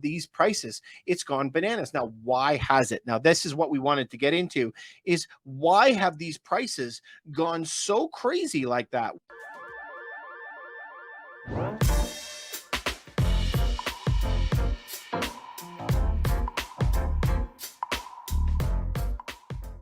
these prices, it's gone bananas. Now, why has it? Now, this is what we wanted to get into, is why have these prices gone so crazy like that?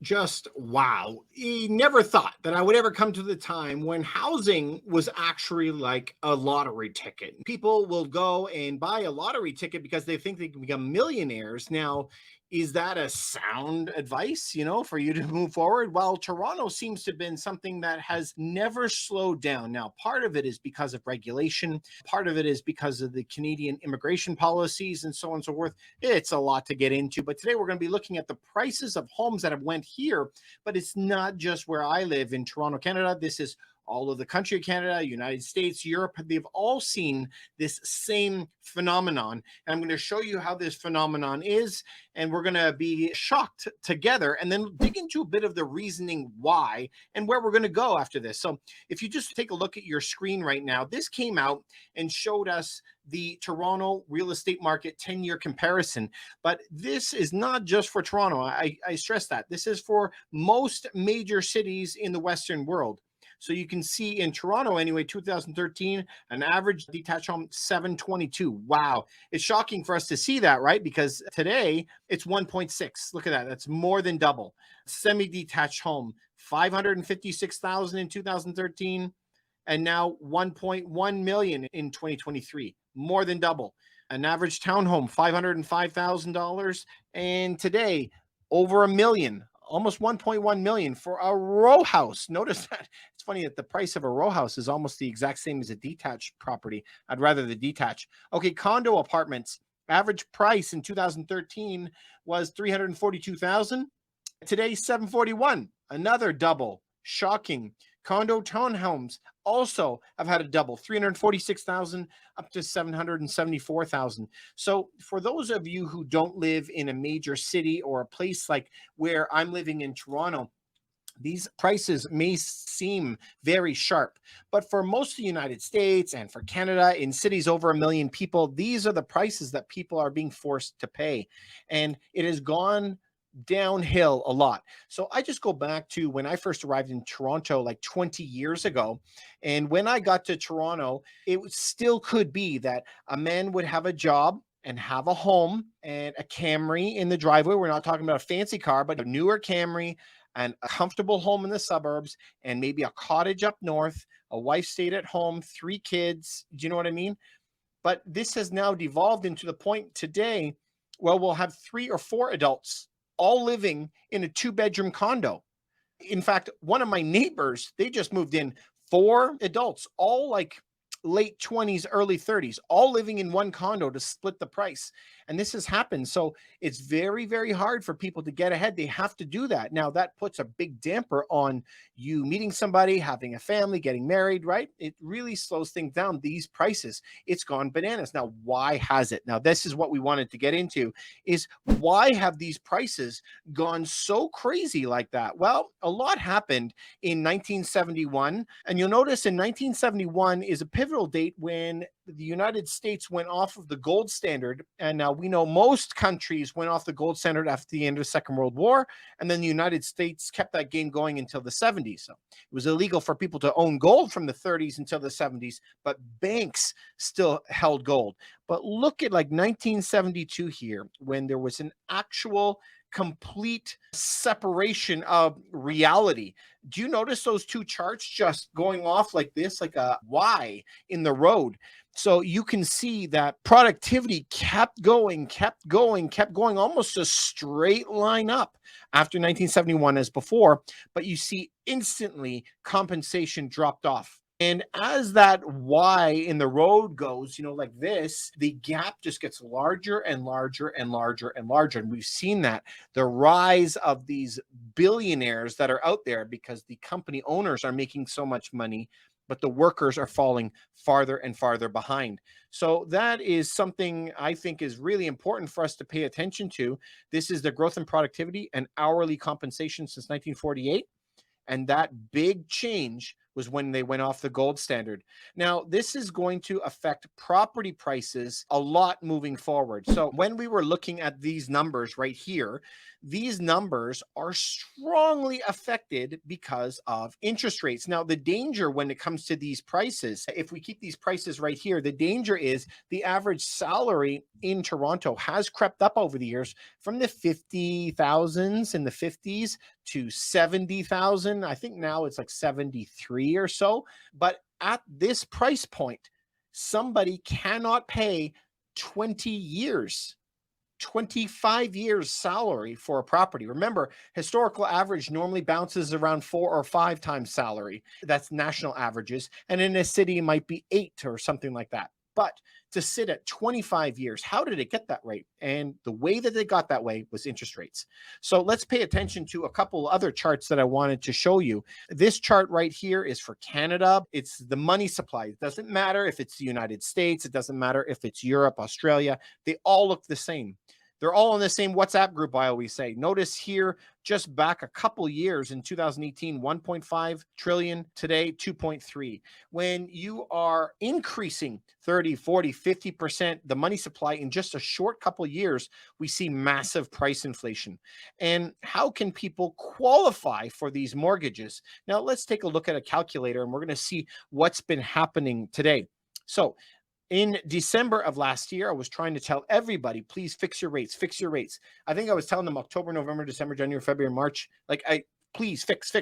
Just wow. He never thought that I would ever come to the time when housing was actually like a lottery ticket. People will go and buy a lottery ticket because they think they can become millionaires. Now, is that a sound advice, for you to move forward? Well, Toronto seems to have been something that has never slowed down. Now, part of it is because of regulation, part of it is because of the Canadian immigration policies and so on and so forth. It's a lot to get into, but today we're going to be looking at the prices of homes that have went here. But it's not just where I live in Toronto, Canada. This is all of the country of Canada, United States, Europe. They've all seen this same phenomenon. And I'm going to show you how this phenomenon is. And we're going to be shocked together and then dig into a bit of the reasoning why and where we're going to go after this. So if you just take a look at your screen right now, this came out and showed us the Toronto real estate market 10-year comparison. But this is not just for Toronto. I stress that. This is for most major cities in the Western world. So you can see in Toronto, anyway, 2013, an average detached home, 722. Wow. It's shocking for us to see that, right? Because today it's 1.6. Look at that. That's more than double. Semi-detached home, 556,000 in 2013, and now 1.1 million in 2023. More than double. An average townhome, $505,000, and today over a million, almost 1.1 million for a row house. Notice that. It's funny that the price of a row house is almost the exact same as a detached property. I'd rather the detached. Okay, condo apartments. Average price in 2013 was 342,000. Today, 741. Another double. Shocking. Condo townhomes also have had a double, 346,000 up to 774,000. So for those of you who don't live in a major city or a place like where I'm living in Toronto, these prices may seem very sharp, but for most of the United States and for Canada, in cities over a million people, these are the prices that people are being forced to pay. And it has gone downhill a lot. So I just go back to when I first arrived in Toronto like 20 years ago. And when I got to Toronto, still could be that a man would have a job and have a home and a Camry in the driveway. We're not talking about a fancy car, but a newer Camry and a comfortable home in the suburbs and maybe a cottage up north. A wife stayed at home, 3 kids. Do you know what I mean? But this has now devolved into the point today, well, we'll have 3 or 4 adults all living in a 2-bedroom condo. In fact, one of my neighbors, they just moved in, 4 adults, all like late 20s, early 30s, all living in one condo to split the price. And this has happened. So it's very, very hard for people to get ahead. They have to do that. Now, that puts a big damper on you meeting somebody, having a family, getting married, right? It really slows things down. These prices, it's gone bananas. Now, why has it? Now, this is what we wanted to get into, is why have these prices gone so crazy like that? Well, a lot happened in 1971. And you'll notice in 1971 is a pivotal date when the United States went off of the gold standard. And now we know most countries went off the gold standard after the end of the Second World War. And then the United States kept that game going until the 70s. So it was illegal for people to own gold from the 30s until the 70s, but banks still held gold. But look at like 1972 here, when there was an actual complete separation of reality. Do you notice those 2 charts just going off like this, like a Y in the road? So you can see that productivity kept going, almost a straight line up after 1971 as before, but you see instantly compensation dropped off. And as that Y in the road goes, like this, the gap just gets larger and larger and larger and larger. And we've seen that the rise of these billionaires that are out there because the company owners are making so much money, but the workers are falling farther and farther behind. So that is something I think is really important for us to pay attention to. This is the growth in productivity and hourly compensation since 1948. And that big change was when they went off the gold standard. Now, this is going to affect property prices a lot moving forward. So when we were looking at these numbers right here, these numbers are strongly affected because of interest rates. Now, the danger when it comes to these prices, if we keep these prices right here, the danger is the average salary in Toronto has crept up over the years from the 50,000s in the 50s to 70,000. I think now it's like 73 or so. But at this price point, somebody cannot pay 20 years 25 years salary for a property. Remember, historical average normally bounces around 4 or 5 times salary. That's national averages. And in a city, it might be 8 or something like that. But to sit at 25 years, how did it get that rate? And the way that they got that way was interest rates. So let's pay attention to a couple other charts that I wanted to show you. This chart right here is for Canada. It's the money supply. It doesn't matter if it's the United States. It doesn't matter if it's Europe, Australia. They all look the same. They're all in the same WhatsApp group, I always say. Notice here, just back a couple years in 2018, 1.5 trillion, today 2.3. When you are increasing 30, 40, 50% the money supply in just a short couple years, we see massive price inflation. And how can people qualify for these mortgages? Now, let's take a look at a calculator and we're going to see what's been happening today. So in December of last year, I was trying to tell everybody, please fix your rates, fix your rates. I think I was telling them October, November, December, January, February, March, please fix.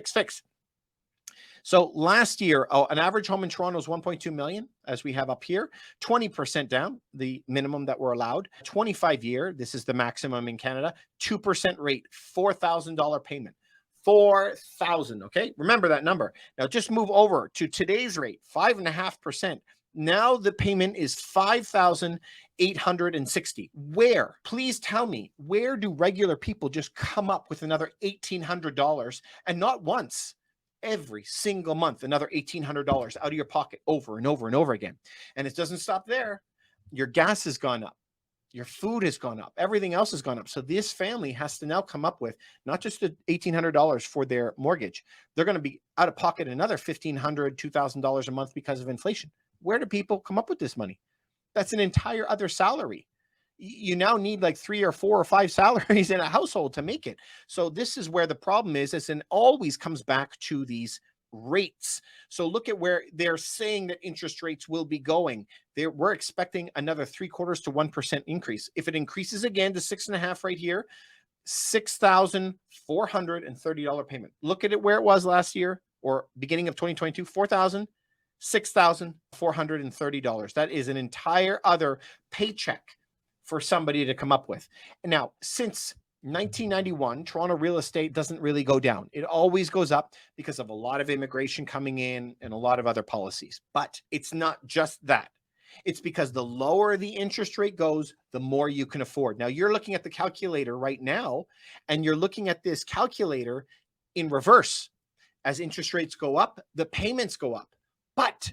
So last year, an average home in Toronto is 1.2 million, as we have up here, 20% down, the minimum that we're allowed. 25-year, this is the maximum in Canada, 2% rate, $4,000 payment. 4,000, okay? Remember that number. Now just move over to today's rate, 5.5%. Now the payment is $5,860. Where? Please tell me, where do regular people just come up with another $1,800 and not once? Every single month, another $1,800 out of your pocket over and over and over again. And it doesn't stop there. Your gas has gone up. Your food has gone up. Everything else has gone up. So this family has to now come up with not just the $1,800 for their mortgage. They're going to be out of pocket another $1,500, $2,000 a month because of inflation. Where do people come up with this money? That's an entire other salary. You now need like 3 or 4 or 5 salaries in a household to make it. So this is where the problem is, and always comes back to these rates. So look at where they're saying that interest rates will be going. We're expecting another 0.75% to 1% increase. If it increases again to 6.5 right here, $6,430 payment. Look at it where it was last year or beginning of 2022, $6,430. That is an entire other paycheck for somebody to come up with. And now, since 1991, Toronto real estate doesn't really go down. It always goes up because of a lot of immigration coming in and a lot of other policies. But it's not just that. It's because the lower the interest rate goes, the more you can afford. Now, you're looking at the calculator right now, and you're looking at this calculator in reverse. As interest rates go up, the payments go up. But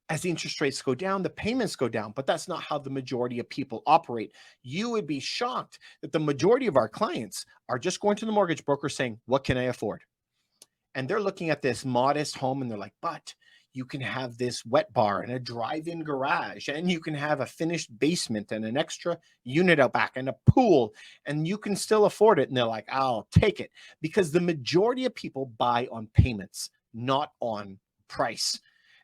as the interest rates go down, the payments go down. But that's not how the majority of people operate. You would be shocked that the majority of our clients are just going to the mortgage broker saying, what can I afford? And they're looking at this modest home and they're like, but you can have this wet bar and a drive-in garage, and you can have a finished basement and an extra unit out back and a pool, and you can still afford it. And they're like, I'll take it, because the majority of people buy on payments, not on price.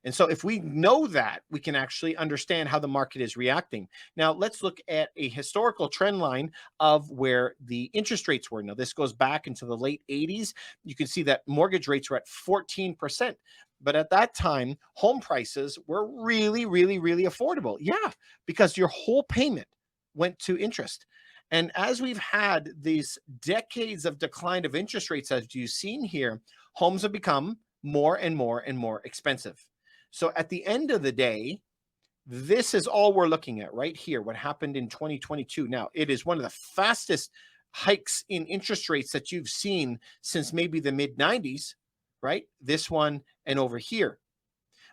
And so if we know that, we can actually understand how the market is reacting. Now, let's look at a historical trend line of where the interest rates were. Now, this goes back into the late 80s. You can see that mortgage rates were at 14%. But at that time, home prices were really, really, really affordable. Yeah, because your whole payment went to interest. And as we've had these decades of decline of interest rates, as you've seen here, homes have become more and more and more expensive. So at the end of the day, this is all we're looking at right here, what happened in 2022. Now, it is one of the fastest hikes in interest rates that you've seen since maybe the mid-90s, right? This one and over here.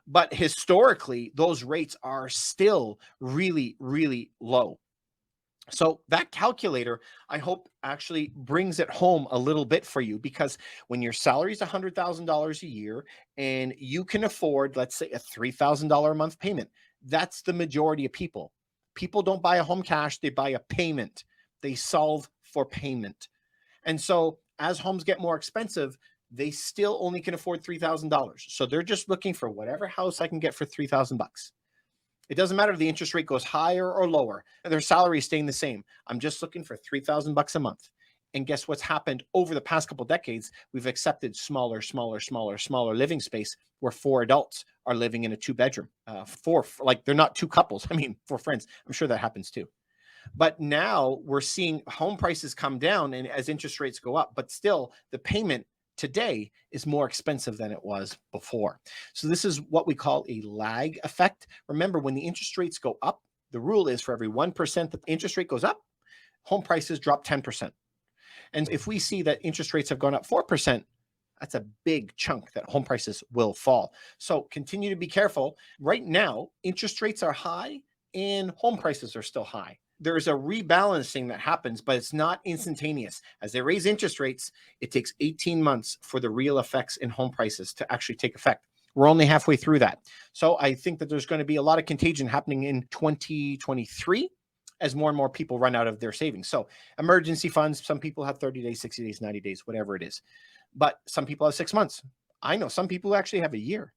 But historically, those rates are still really, really low. So that calculator, I hope, actually brings it home a little bit for you, because when your salary is $100,000 a year and you can afford, let's say, a $3,000 a month payment, that's the majority of people. People don't buy a home cash, they buy a payment. They solve for payment. And so as homes get more expensive, they still only can afford $3,000. So they're just looking for whatever house I can get for 3,000 bucks. It doesn't matter if the interest rate goes higher or lower. Their salary is staying the same. I'm just looking for 3,000 bucks a month. And guess what's happened over the past couple of decades? We've accepted smaller living space, where four adults are living in a two-bedroom. Four, like, they're not two couples. I mean, four friends. I'm sure that happens too. But now we're seeing home prices come down, and as interest rates go up, but still the payment today is more expensive than it was before. So this is what we call a lag effect. Remember, when the interest rates go up, the rule is for every 1% that the interest rate goes up, home prices drop 10%. And if we see that interest rates have gone up 4%, that's a big chunk that home prices will fall. So continue to be careful. Right now, interest rates are high and home prices are still high. There's a rebalancing that happens, but it's not instantaneous. As they raise interest rates, it takes 18 months for the real effects in home prices to actually take effect. We're only halfway through that. So I think that there's going to be a lot of contagion happening in 2023 as more and more people run out of their savings. So emergency funds, some people have 30 days, 60 days, 90 days, whatever it is. But some people have 6 months. I know some people actually have a year.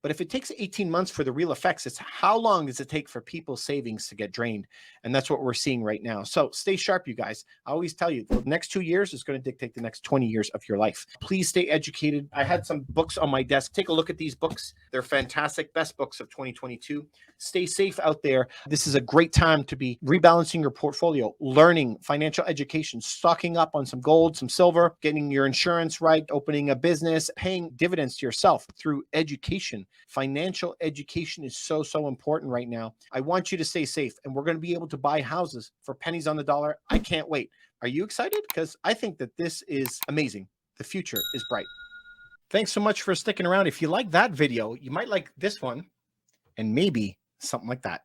But if it takes 18 months for the real effects, it's how long does it take for people's savings to get drained? And that's what we're seeing right now. So stay sharp, you guys. I always tell you, the next 2 years is going to dictate the next 20 years of your life. Please stay educated. I had some books on my desk. Take a look at these books. They're fantastic. Best books of 2022. Stay safe out there. This is a great time to be rebalancing your portfolio, learning financial education, stocking up on some gold, some silver, getting your insurance right, opening a business, paying dividends to yourself through education. Financial education is so important right now. I want you to stay safe, and we're going to be able to buy houses for pennies on the dollar. I can't wait. Are you excited? Because I think that this is amazing. The future is bright. Thanks so much for sticking around. If you like that video, you might like this one and maybe something like that.